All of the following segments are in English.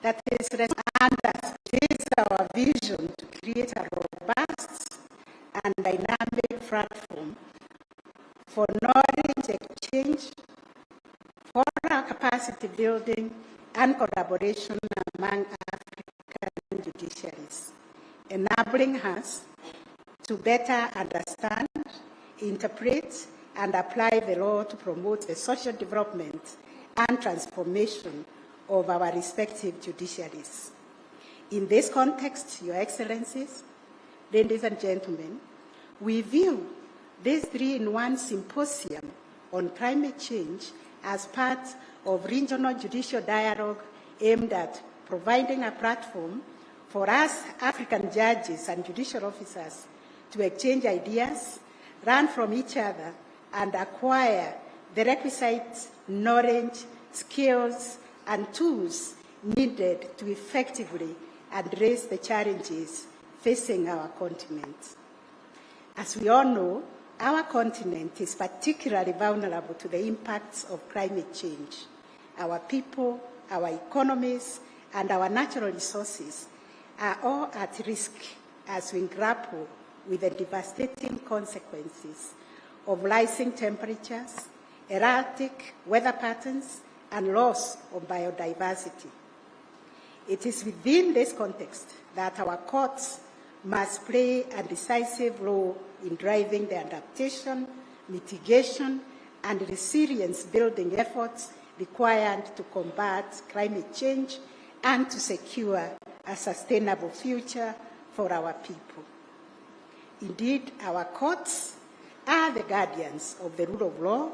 that is, and it is our vision to create a robust and dynamic platform for knowledge exchange, for our capacity building and collaboration among African judiciaries, enabling us to better understand, interpret, and apply the law to promote the social development and transformation of our respective judiciaries. In this context, Your Excellencies, ladies and gentlemen, we view this 3-in-1 symposium on climate change as part of regional judicial dialogue aimed at providing a platform for us African judges and judicial officers to exchange ideas, learn from each other, and acquire the requisite knowledge, skills, and tools needed to effectively address the challenges facing our continent. As we all know, our continent is particularly vulnerable to the impacts of climate change. Our people, our economies, and our natural resources are all at risk as we grapple with the devastating consequences of rising temperatures, erratic weather patterns, and loss of biodiversity. It is within this context that our courts must play a decisive role in driving the adaptation, mitigation, and resilience-building efforts required to combat climate change and to secure a sustainable future for our people. Indeed, our courts are the guardians of the rule of law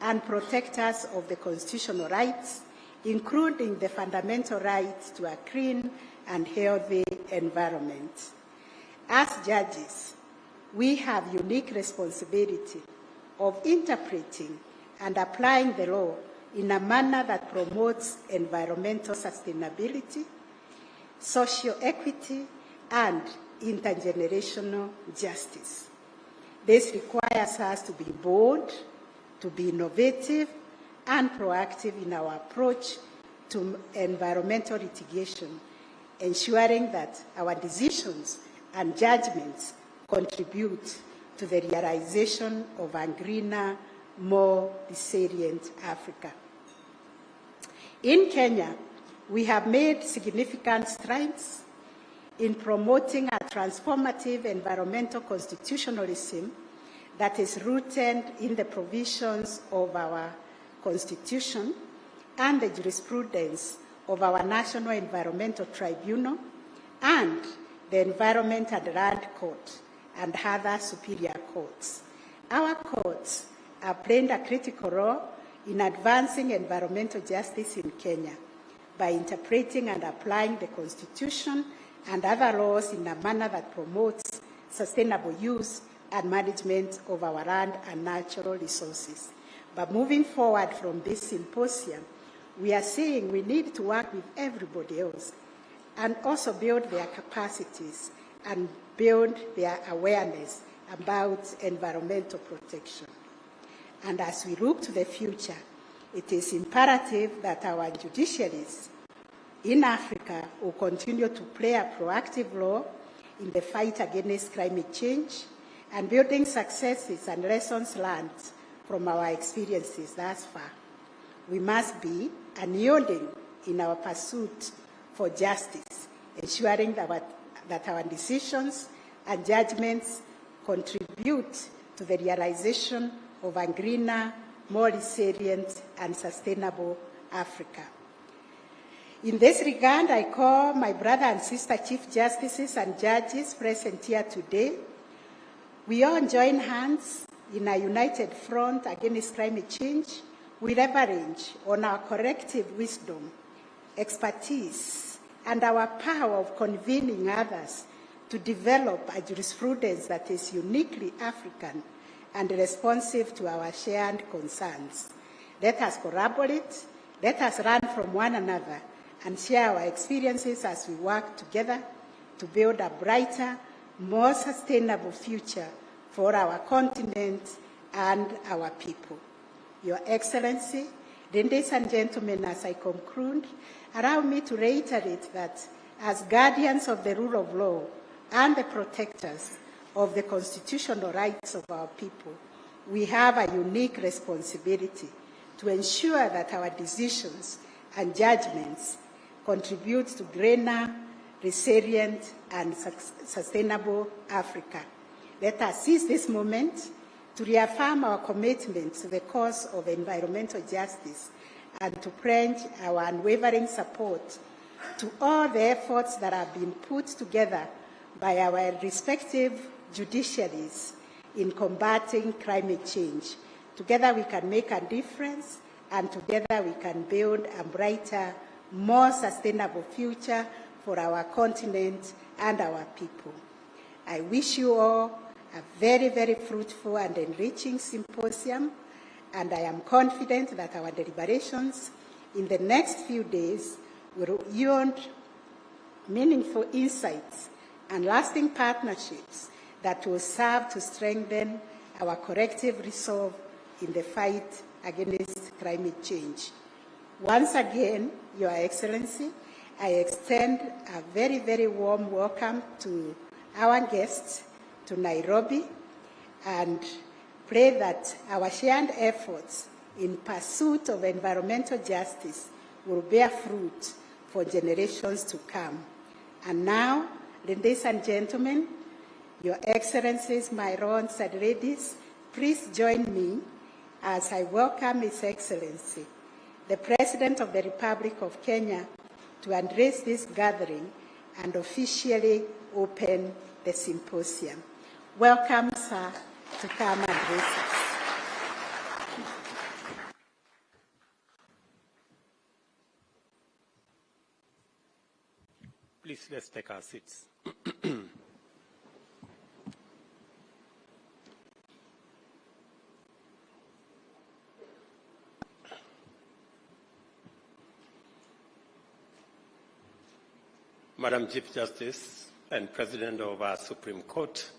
and protectors of the constitutional rights, including the fundamental right to a clean and healthy environment. As judges, we have unique responsibility of interpreting and applying the law in a manner that promotes environmental sustainability, social equity, and intergenerational justice. This requires us to be bold, to be innovative, and proactive in our approach to environmental litigation, ensuring that our decisions and judgments contribute to the realization of a greener, more resilient Africa. In Kenya, we have made significant strides in promoting a transformative environmental constitutionalism that is rooted in the provisions of our Constitution and the jurisprudence of our National Environmental Tribunal and the Environment and Land Court and other superior courts. Our courts have played a critical role in advancing environmental justice in Kenya by interpreting and applying the Constitution and other laws in a manner that promotes sustainable use and management of our land and natural resources. But moving forward from this symposium, we are saying we need to work with everybody else and also build their capacities and build their awareness about environmental protection. And as we look to the future, it is imperative that our judiciaries in Africa will continue to play a proactive role in the fight against climate change and building successes and lessons learned from our experiences thus far. We must be unyielding in our pursuit for justice, ensuring that our decisions and judgments contribute to the realization of a greener, more resilient, and sustainable Africa. In this regard, I call my brother and sister Chief Justices and judges present here today. We all join hands in a united front against climate change. We leverage on our collective wisdom, expertise, and our power of convening others to develop a jurisprudence that is uniquely African and responsive to our shared concerns. Let us collaborate, let us learn from one another, and share our experiences as we work together to build a brighter, more sustainable future for our continent and our people. Your Excellency, ladies and gentlemen, as I conclude, allow me to reiterate that as guardians of the rule of law and the protectors of the constitutional rights of our people, we have a unique responsibility to ensure that our decisions and judgments contribute to greener, resilient, and sustainable Africa. Let us seize this moment to reaffirm our commitment to the cause of environmental justice and to pledge our unwavering support to all the efforts that have been put together by our respective judiciaries in combating climate change. Together we can make a difference, and together we can build a brighter, more sustainable future for our continent and our people. I wish you all a very, very fruitful and enriching symposium, and I am confident that our deliberations in the next few days will yield meaningful insights and lasting partnerships that will serve to strengthen our collective resolve in the fight against climate change. Once again, Your Excellency, I extend a very, very warm welcome to our guests to Nairobi, and pray that our shared efforts in pursuit of environmental justice will bear fruit for generations to come. And now, ladies and gentlemen, Your Excellencies, my lords and ladies, please join me as I welcome His Excellency, the President of the Republic of Kenya, to address this gathering and officially open the symposium. Welcome, sir, to come and address us. Please, let's take our seats. Madam Chief Justice and President of our Supreme Court,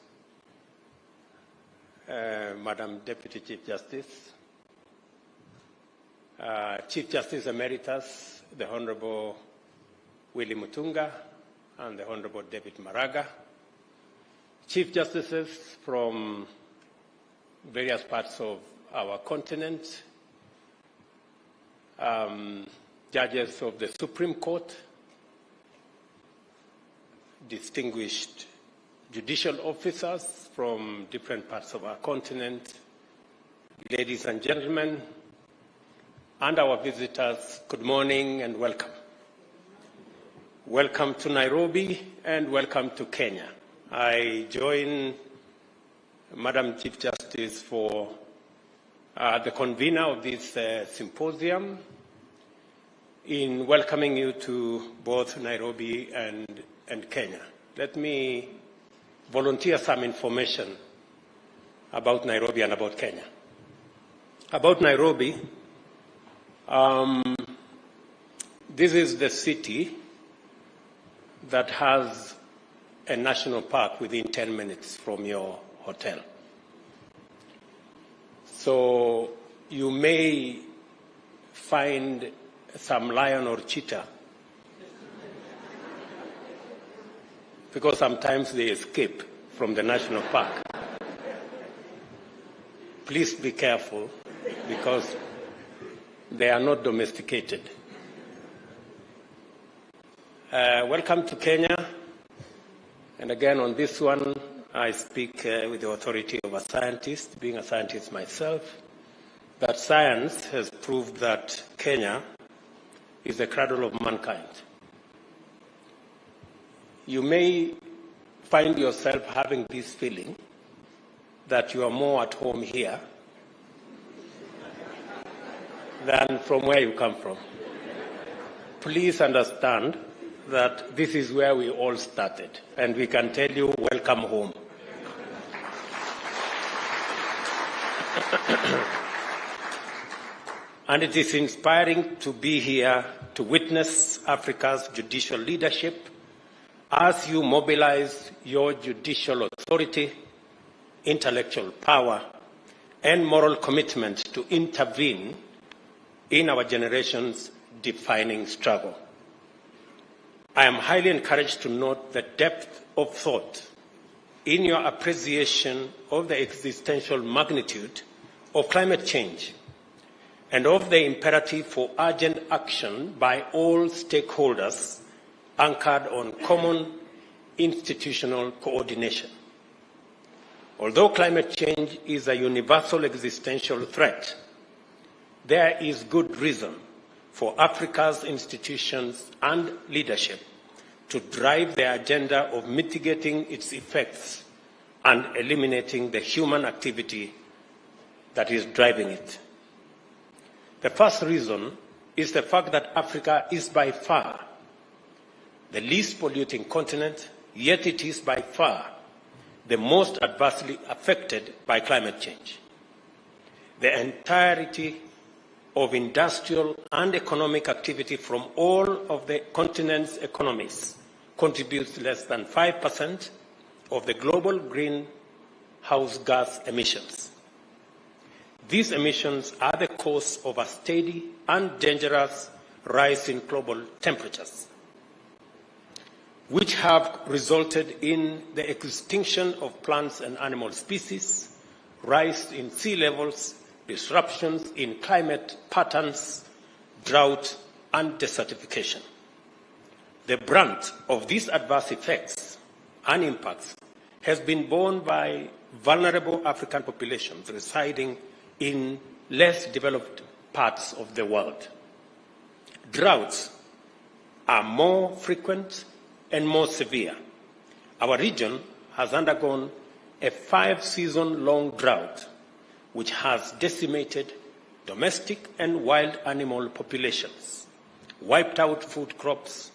Madam Deputy Chief Justice, Chief Justice Emeritus, the Honorable Willie Mutunga, and the Honorable David Maraga, Chief Justices from various parts of our continent, judges of the Supreme Court, distinguished judicial officers from different parts of our continent, ladies and gentlemen, and our visitors, good morning and welcome. Welcome to Nairobi and welcome to Kenya. I join Madam Chief Justice for the convener of this symposium in welcoming you to both Nairobi and Kenya. Let me volunteer some information about Nairobi and about Kenya. About Nairobi, this is the city that has a national park within 10 minutes from your hotel. So you may find some lion or cheetah, because sometimes they escape from the national park. Please be careful, because they are not domesticated. Welcome to Kenya. And again, on this one, I speak with the authority of a scientist, being a scientist myself, that science has proved that Kenya is the cradle of mankind. You may find yourself having this feeling that you are more at home here than from where you come from. Please understand that this is where we all started, and we can tell you, welcome home. And it is inspiring to be here to witness Africa's judicial leadership as you mobilize your judicial authority, intellectual power, and moral commitment to intervene in our generation's defining struggle. I am highly encouraged to note the depth of thought in your appreciation of the existential magnitude of climate change and of the imperative for urgent action by all stakeholders anchored on common institutional coordination. Although climate change is a universal existential threat, there is good reason for Africa's institutions and leadership to drive the agenda of mitigating its effects and eliminating the human activity that is driving it. The first reason is the fact that Africa is by far the least polluting continent, yet it is by far the most adversely affected by climate change. The entirety of industrial and economic activity from all of the continent's economies contributes less than 5% of the global greenhouse gas emissions. These emissions are the cause of a steady and dangerous rise in global temperatures, which have resulted in the extinction of plants and animal species, rise in sea levels, disruptions in climate patterns, drought, and desertification. The brunt of these adverse effects and impacts has been borne by vulnerable African populations residing in less developed parts of the world. Droughts are more frequent and more severe. Our region has undergone a 5-season-long drought, which has decimated domestic and wild animal populations, wiped out food crops,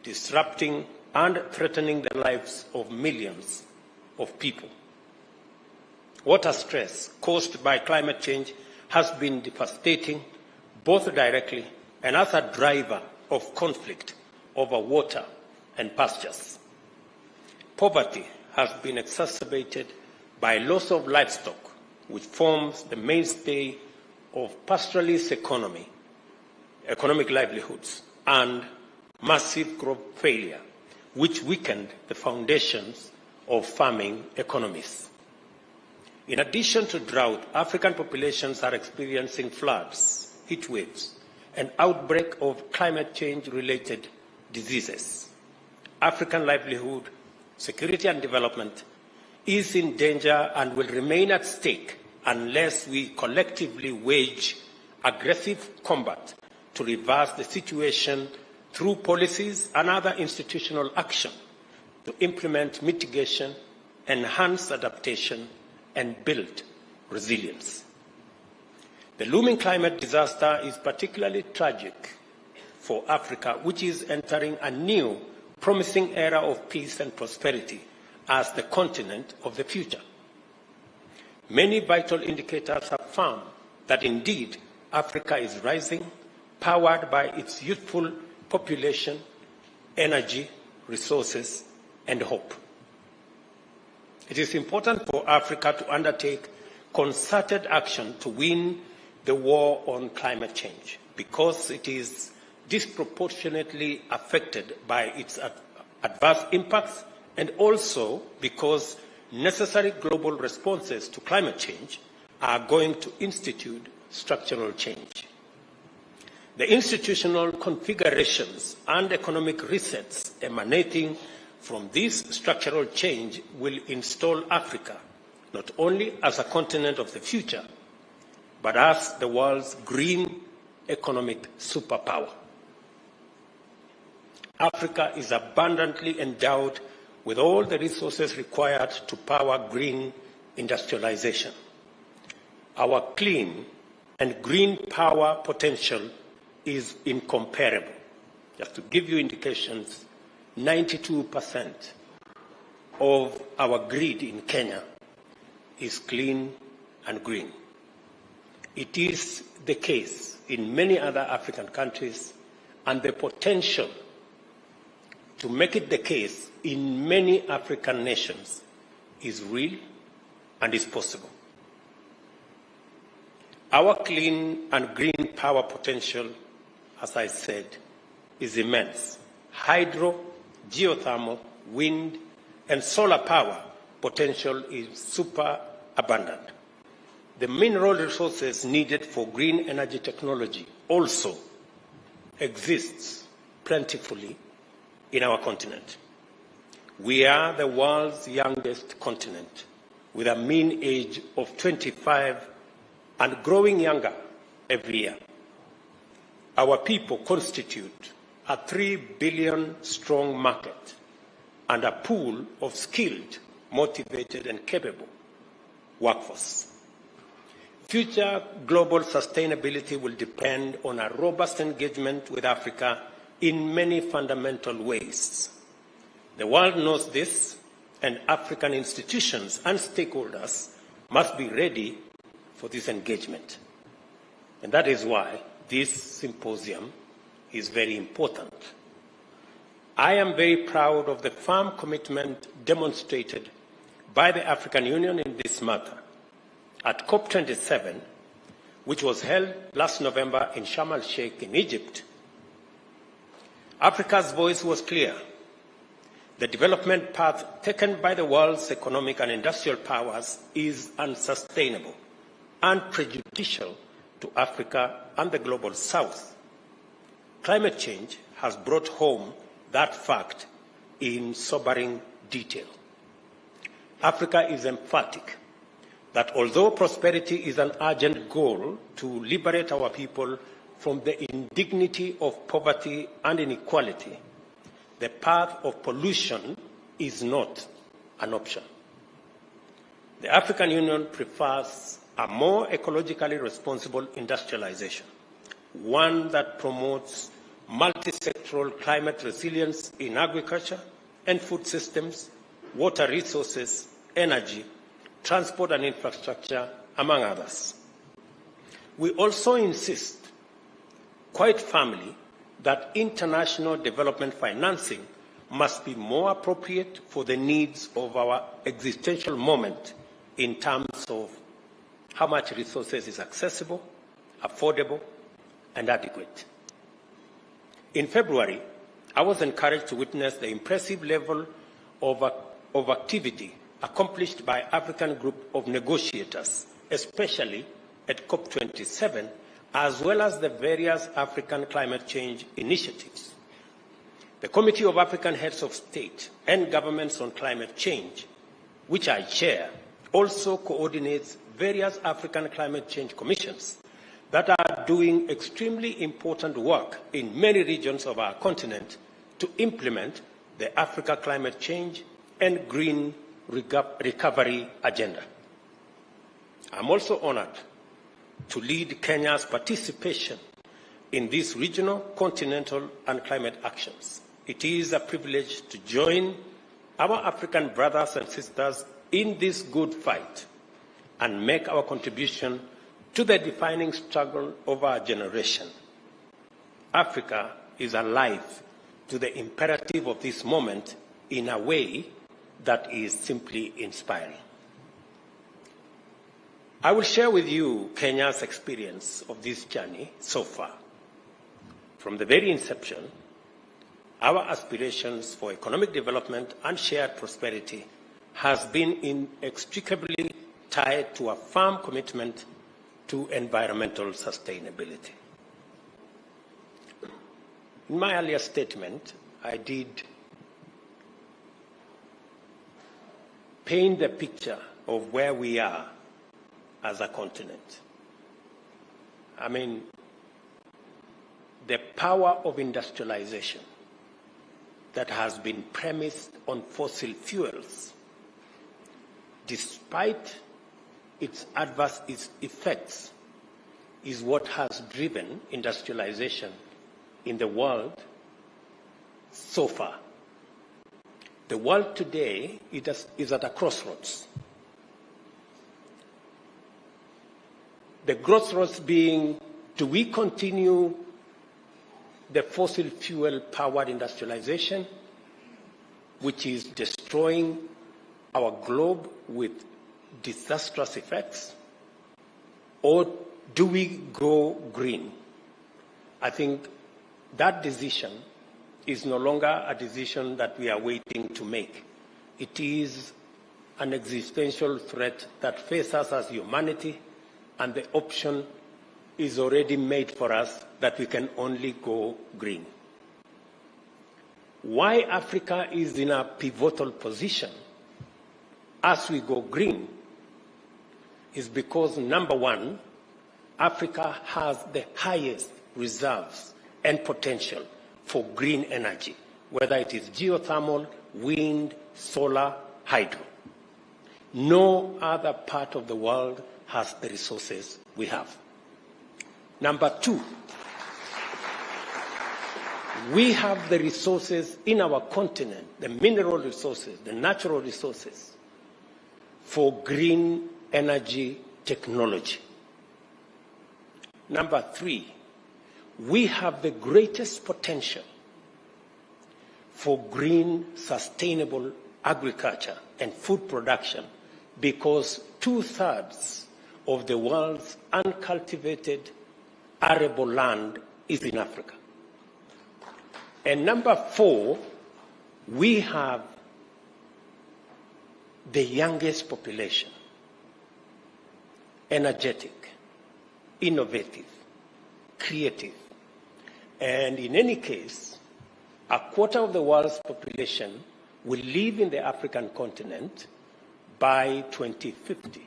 disrupting and threatening the lives of millions of people. Water stress caused by climate change has been devastating, both directly and as a driver of conflict over water and pastures. Poverty has been exacerbated by loss of livestock, which forms the mainstay of pastoralist economic livelihoods, and massive crop failure, which weakened the foundations of farming economies. In addition to drought, African populations are experiencing floods, heat waves, and outbreak of climate change-related diseases. African livelihood, security, and development is in danger and will remain at stake unless we collectively wage aggressive combat to reverse the situation through policies and other institutional action to implement mitigation, enhance adaptation, and build resilience. The looming climate disaster is particularly tragic for Africa, which is entering a new, promising era of peace and prosperity as the continent of the future. Many vital indicators affirm that indeed Africa is rising, powered by its youthful population, energy, resources, and hope. It is important for Africa to undertake concerted action to win the war on climate change because it is disproportionately affected by its adverse impacts and also because necessary global responses to climate change are going to institute structural change. The institutional configurations and economic resets emanating from this structural change will install Africa not only as a continent of the future, but as the world's green economic superpower. Africa is abundantly endowed with all the resources required to power green industrialization. Our clean and green power potential is incomparable. Just to give you indications, 92% of our grid in Kenya is clean and green. It is the case in many other African countries, and the potential to make it the case in many African nations is real and is possible. Our clean and green power potential, as I said, is immense. hydro, geothermal, wind, and solar power potential is super abundant. The mineral resources needed for green energy technology also exists plentifully in our continent. We are the world's youngest continent, with a mean age of 25 and growing younger every year. Our people constitute a 3 billion strong market and a pool of skilled, motivated, and capable workforce. Future global sustainability will depend on a robust engagement with Africa in many fundamental ways. The world knows this, and African institutions and stakeholders must be ready for this engagement. And that is why this symposium is very important. I am very proud of the firm commitment demonstrated by the African Union in this matter. At COP27, which was held last November in Sharm el-Sheikh in Egypt, Africa's voice was clear. The development path taken by the world's economic and industrial powers is unsustainable and prejudicial to Africa and the global South. Climate change has brought home that fact in sobering detail. Africa is emphatic that although prosperity is an urgent goal to liberate our people from the indignity of poverty and inequality, the path of pollution is not an option. The African Union prefers a more ecologically responsible industrialization, one that promotes multi-sectoral climate resilience in agriculture and food systems, water resources, energy, transport and infrastructure, among others. We also insist, quite firmly, that international development financing must be more appropriate for the needs of our existential moment in terms of how much resources is accessible, affordable, and adequate. In February, I was encouraged to witness the impressive level of activity accomplished by African group of negotiators, especially at COP27, as well as the various African climate change initiatives. The Committee of African Heads of State and Governments on Climate Change, which I chair, also coordinates various African climate change commissions that are doing extremely important work in many regions of our continent to implement the Africa climate change and green recovery agenda. I'm honored to lead Kenya's participation in these regional, continental, and climate actions. It is a privilege to join our African brothers and sisters in this good fight and make our contribution to the defining struggle of our generation. Africa is alive to the imperative of this moment in a way that is simply inspiring. I will share with you Kenya's experience of this journey so far. From the very inception, our aspirations for economic development and shared prosperity has been inextricably tied to a firm commitment to environmental sustainability. In my earlier statement, I did paint the picture of where we are as a continent. I mean, the power of industrialization that has been premised on fossil fuels, despite its adverse effects, is what has driven industrialization in the world so far. The world today is at a crossroads. The crossroads being, do we continue the fossil fuel powered industrialization, which is destroying our globe with disastrous effects, or do we go green? I think that decision is no longer a decision that we are waiting to make. It is an existential threat that faces us as humanity, and the option is already made for us that we can only go green. Why Africa is in a pivotal position as we go green is because, number one, Africa has the highest reserves and potential for green energy, whether it is geothermal, wind, solar, hydro. No other part of the world has the resources we have. Number two, we have the resources in our continent, the mineral resources, the natural resources, for green energy technology. Number three, we have the greatest potential for green, sustainable agriculture and food production because 2/3 of the world's uncultivated arable land is in Africa. And number four, we have the youngest population, energetic, innovative, creative. And in any case, 1/4 of the world's population will live in the African continent by 2050.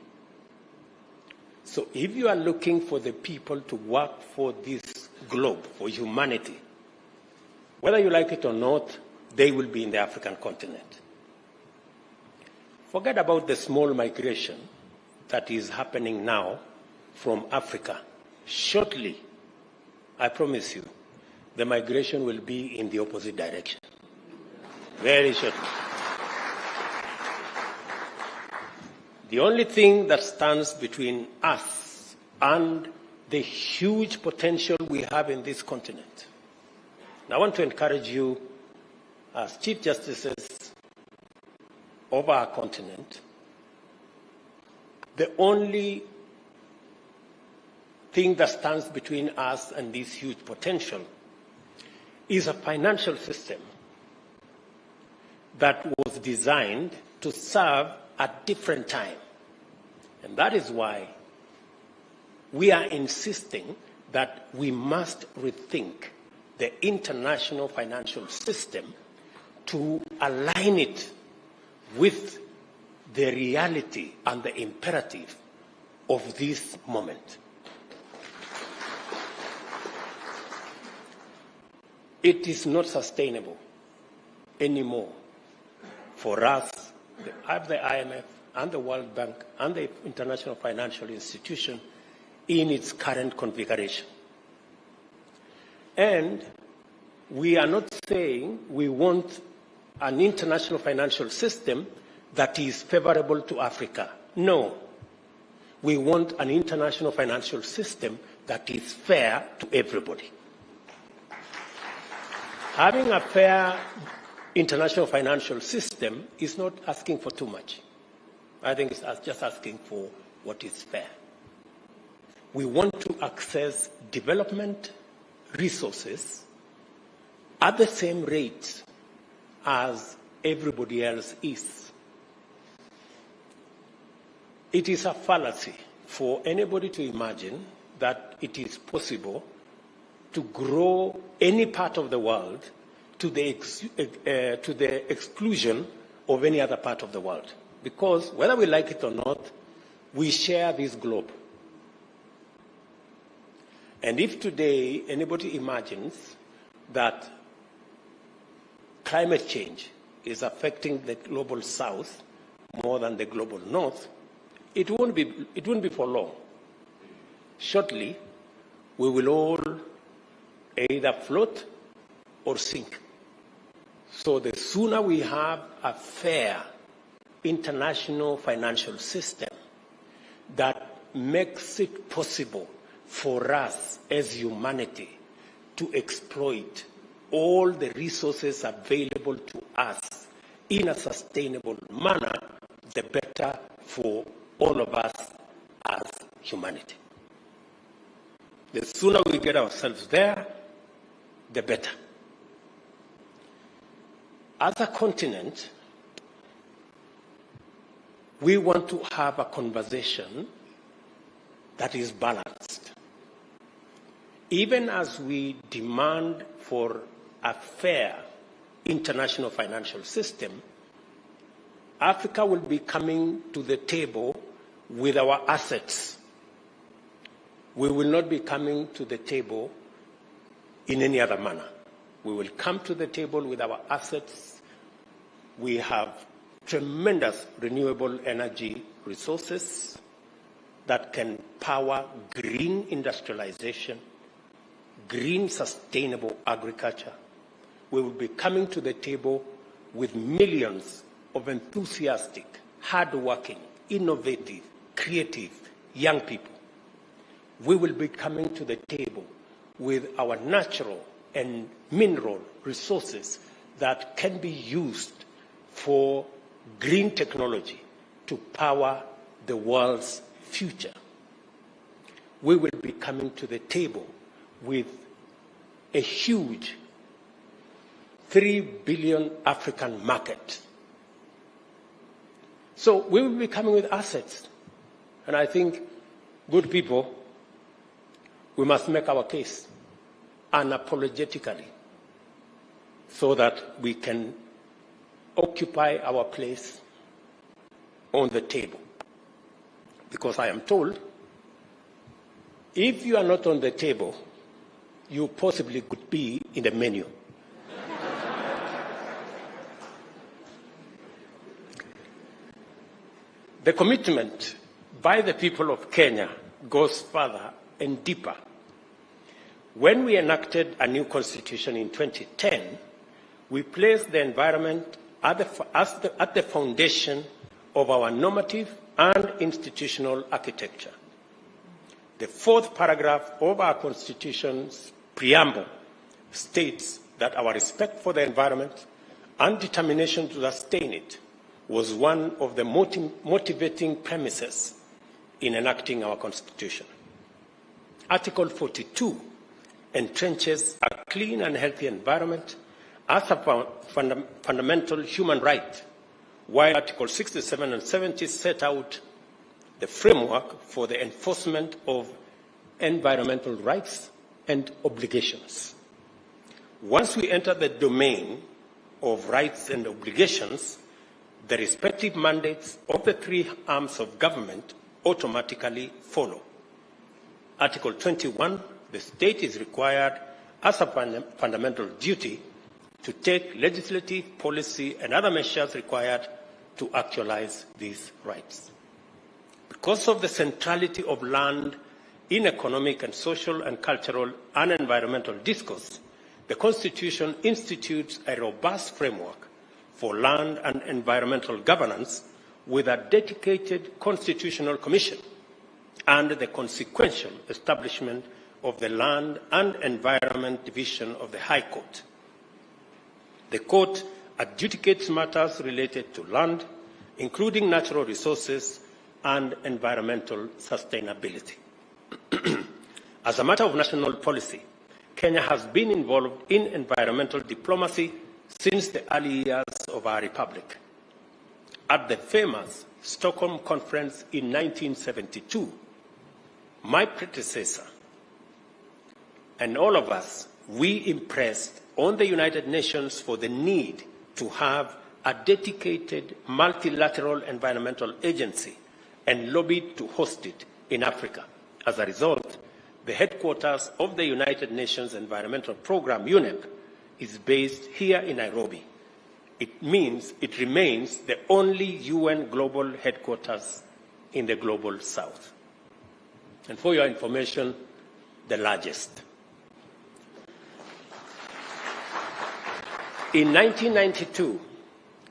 So if you are looking for the people to work for this globe, for humanity, whether you like it or not, they will be in the African continent. Forget about the small migration that is happening now from Africa. Shortly, I promise you, the migration will be in the opposite direction. Very shortly. The only thing that stands between us and the huge potential we have in this continent. And I want to encourage you, as Chief Justices of our continent, the only thing that stands between us and this huge potential is a financial system that was designed to serve a different time. And that is why we are insisting that we must rethink the international financial system to align it with the reality and the imperative of this moment. It is not sustainable anymore for us, the IMF and the World Bank and the International Financial Institution in its current configuration. And we are not saying we want an international financial system that is favorable to Africa. No. We want an international financial system that is fair to everybody. Having a fair international financial system is not asking for too much. I think it's just asking for what is fair. We want to access development resources at the same rate as everybody else is. It is a fallacy for anybody to imagine that it is possible to grow any part of the world to the exclusion of any other part of the world. Because whether we like it or not, we share this globe. And if today anybody imagines that climate change is affecting the global south more than the global north, it won't be for long. Shortly, we will all either float or sink. So the sooner we have a fair international financial system that makes it possible for us as humanity to exploit all the resources available to us in a sustainable manner, the better for all of us as humanity. The sooner we get ourselves there, the better. as a continent, we want to have a conversation that is balanced. Even as we demand for a fair international financial system, Africa will be coming to the table with our assets. We will not be coming to the table in any other manner. We will come to the table with our assets. We have tremendous renewable energy resources that can power green industrialization, green sustainable agriculture. We will be coming to the table with millions of enthusiastic, hardworking, innovative, creative young people. We will be coming to the table with our natural and mineral resources that can be used for green technology to power the world's future. We will be coming to the table with a huge 3 billion African market. So we will be coming with assets. And I think, good people, we must make our case unapologetically so that we can occupy our place on the table. Because I am told, if you are not on the table, you possibly could be in the menu. The commitment by the people of Kenya goes further and deeper. When we enacted a new constitution in 2010, we placed the environment at the foundation of our normative and institutional architecture. The fourth paragraph of our Constitution's preamble states that our respect for the environment and determination to sustain it was one of the motivating premises in enacting our Constitution. Article 42 entrenches a clean and healthy environment as a fundamental human right, while Article 67 and 70 set out the framework for the enforcement of environmental rights and obligations. Once we enter the domain of rights and obligations, the respective mandates of the three arms of government automatically follow. Article 21, the state is required as a fundamental duty to take legislative, policy, and other measures required to actualize these rights. Because of the centrality of land in economic and social and cultural and environmental discourse, the Constitution institutes a robust framework for land and environmental governance with a dedicated constitutional commission and the consequential establishment of the Land and Environment Division of the High Court. The Court adjudicates matters related to land, including natural resources and environmental sustainability. As a matter of national policy, Kenya has been involved in environmental diplomacy since the early years of our republic. At the famous Stockholm Conference in 1972, my predecessor and all of us, we impressed on the United Nations for the need to have a dedicated multilateral environmental agency and lobbied to host it in Africa. As a result, the headquarters of the United Nations Environmental Programme, UNEP, is based here in Nairobi. It means it remains the only UN global headquarters in the global south. And for your information, the largest. In 1992,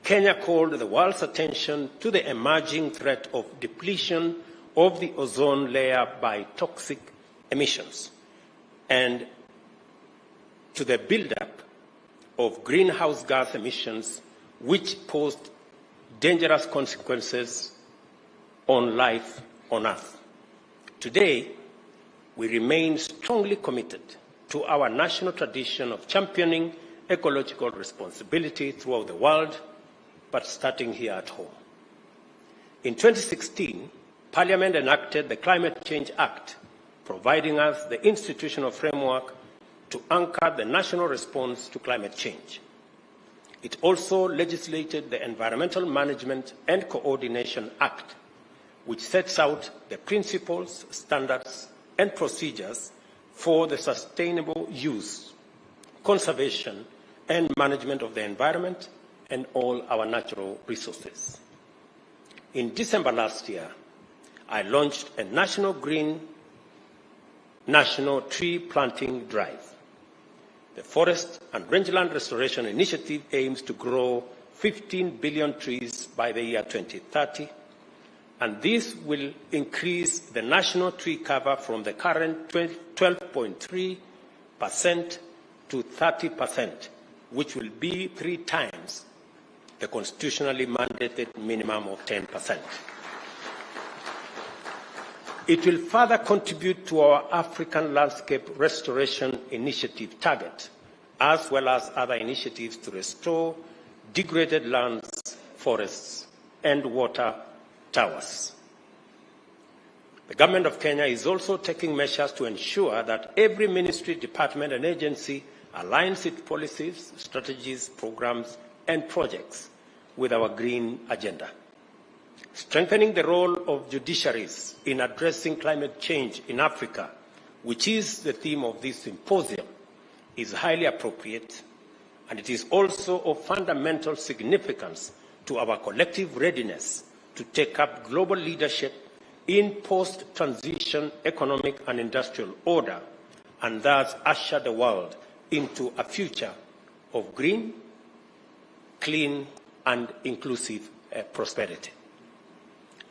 Kenya called the world's attention to the emerging threat of depletion of the ozone layer by toxic emissions and to the buildup of greenhouse gas emissions, which posed dangerous consequences on life on Earth. Today, we remain strongly committed to our national tradition of championing ecological responsibility throughout the world, but starting here at home. In 2016, Parliament enacted the Climate Change Act, providing us the institutional framework to anchor the national response to climate change. It also legislated the Environmental Management and Coordination Act, which sets out the principles, standards, and procedures for the sustainable use, conservation, and management of the environment and all our natural resources. In December last year, I launched a national tree planting drive. The Forest and Rangeland Restoration Initiative aims to grow 15 billion trees by the year 2030, and this will increase the national tree cover from the current 12.3% to 30%, which will be 3 times the constitutionally mandated minimum of 10%. It will further contribute to our African Landscape Restoration Initiative target, as well as other initiatives to restore degraded lands, forests, and water towers. The Government of Kenya is also taking measures to ensure that every ministry, department, and agency aligns its policies, strategies, programs, and projects with our green agenda. Strengthening the role of judiciaries in addressing climate change in Africa, which is the theme of this symposium, is highly appropriate, and it is also of fundamental significance to our collective readiness to take up global leadership in post-transition economic and industrial order, and thus usher the world into a future of green, clean, and inclusive prosperity.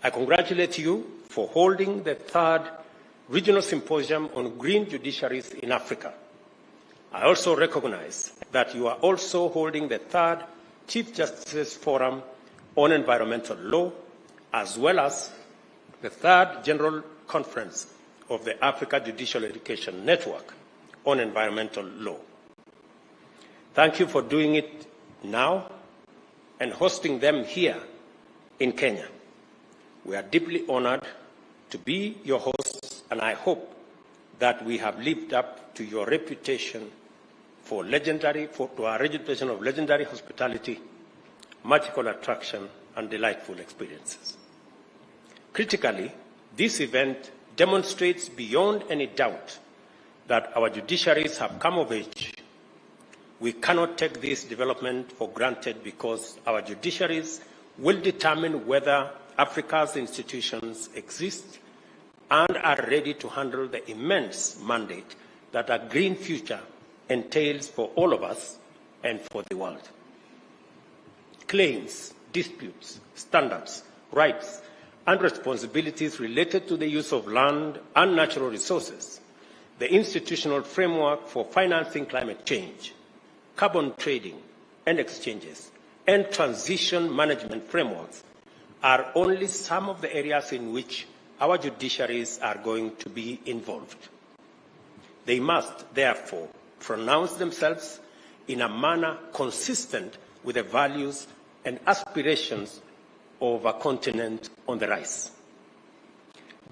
I congratulate you for holding the 3rd Regional Symposium on Green Judiciaries in Africa. I also recognize that you are also holding the 3rd Chief Justice Forum on Environmental Law, as well as the 3rd General Conference of the Africa Judicial Education Network on Environmental Law. Thank you for doing it now and hosting them here in Kenya. We are deeply honored to be your hosts, and I hope that we have lived up to your reputation to our reputation of legendary hospitality, magical attraction, and delightful experiences. Critically, this event demonstrates beyond any doubt that our judiciaries have come of age. We cannot take this development for granted because our judiciaries will determine whether Africa's institutions exist and are ready to handle the immense mandate that a green future entails for all of us and for the world. Claims, disputes, standards, rights, and responsibilities related to the use of land and natural resources, the institutional framework for financing climate change, carbon trading and exchanges, and transition management frameworks are only some of the areas in which our judiciaries are going to be involved. They must, therefore, pronounce themselves in a manner consistent with the values and aspirations of a continent on the rise.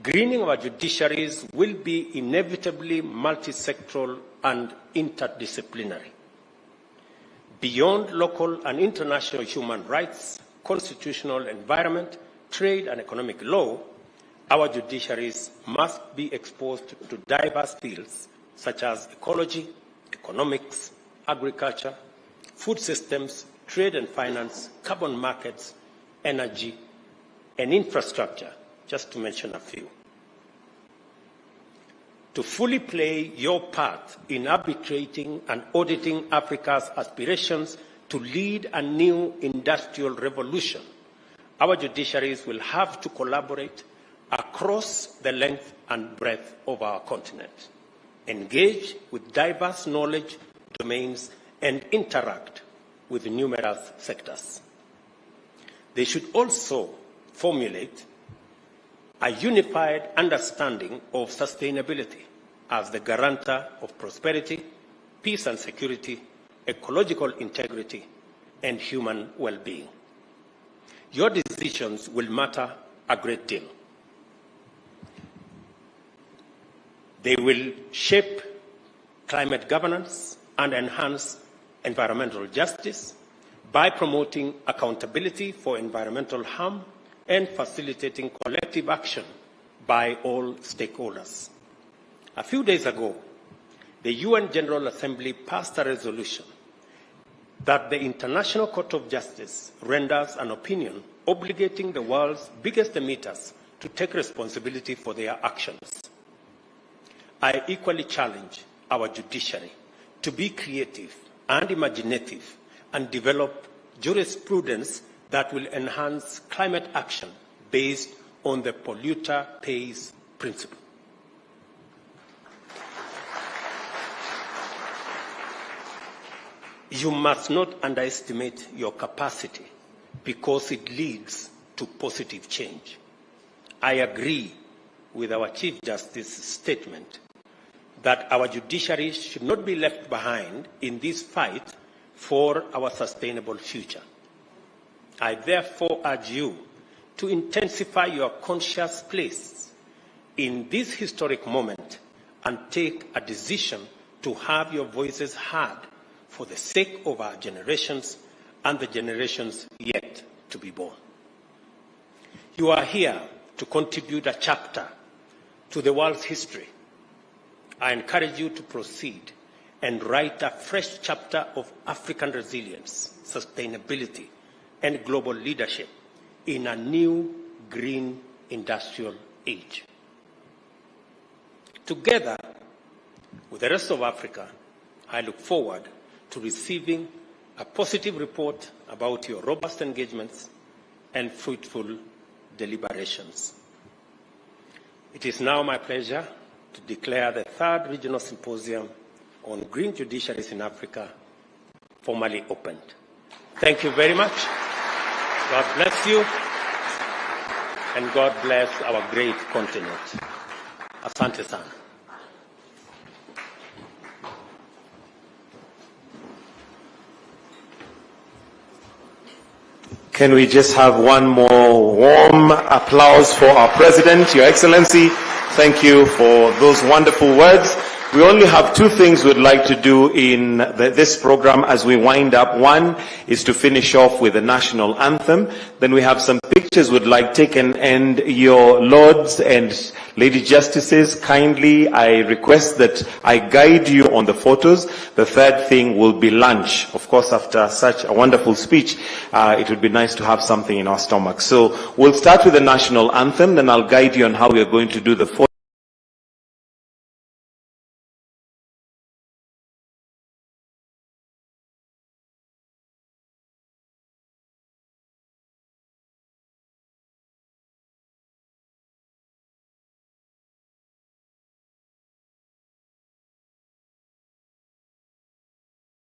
Greening our judiciaries will be inevitably multi-sectoral and interdisciplinary. Beyond local and international human rights, constitutional, environment, trade, and economic law, our judiciaries must be exposed to diverse fields such as ecology, economics, agriculture, food systems, trade and finance, carbon markets, energy, and infrastructure, just to mention a few. To fully play your part in arbitrating and auditing Africa's aspirations to lead a new industrial revolution, our judiciaries will have to collaborate across the length and breadth of our continent, engage with diverse knowledge domains, and interact with numerous sectors. They should also formulate a unified understanding of sustainability as the guarantor of prosperity, peace and security, ecological integrity, and human well-being. Your decisions will matter a great deal. They will shape climate governance and enhance environmental justice by promoting accountability for environmental harm and facilitating collective action by all stakeholders. A few days ago, the UN General Assembly passed a resolution that the International Court of Justice renders an opinion obligating the world's biggest emitters to take responsibility for their actions. I equally challenge our judiciary to be creative and imaginative and develop jurisprudence that will enhance climate action based on the polluter pays principle. You must not underestimate your capacity because it leads to positive change. I agree with our Chief Justice's statement that our judiciary should not be left behind in this fight for our sustainable future. I therefore urge you to intensify your conscious place in this historic moment and take a decision to have your voices heard for the sake of our generations and the generations yet to be born. You are here to contribute a chapter to the world's history. I encourage you to proceed and write a fresh chapter of African resilience, sustainability, and global leadership in a new green industrial age. Together with the rest of Africa, I look forward to receiving a positive report about your robust engagements and fruitful deliberations. It is now my pleasure to declare the 3rd Regional Symposium on Green Judiciaries in Africa formally opened. Thank you very much. God bless you, and God bless our great continent. Asante sana. Can we just have one more warm applause for our President, Your Excellency? Thank you for those wonderful words. We only have 2 things we'd like to do in this program as we wind up. One is to finish off with the national anthem. Then we have some pictures we'd like taken, and your lords and lady justices, kindly I request that I guide you on the photos. The 3rd thing will be lunch. Of course, after such a wonderful speech, it would be nice to have something in our stomach. So we'll start with the national anthem, then I'll guide you on how we are going to do the photos.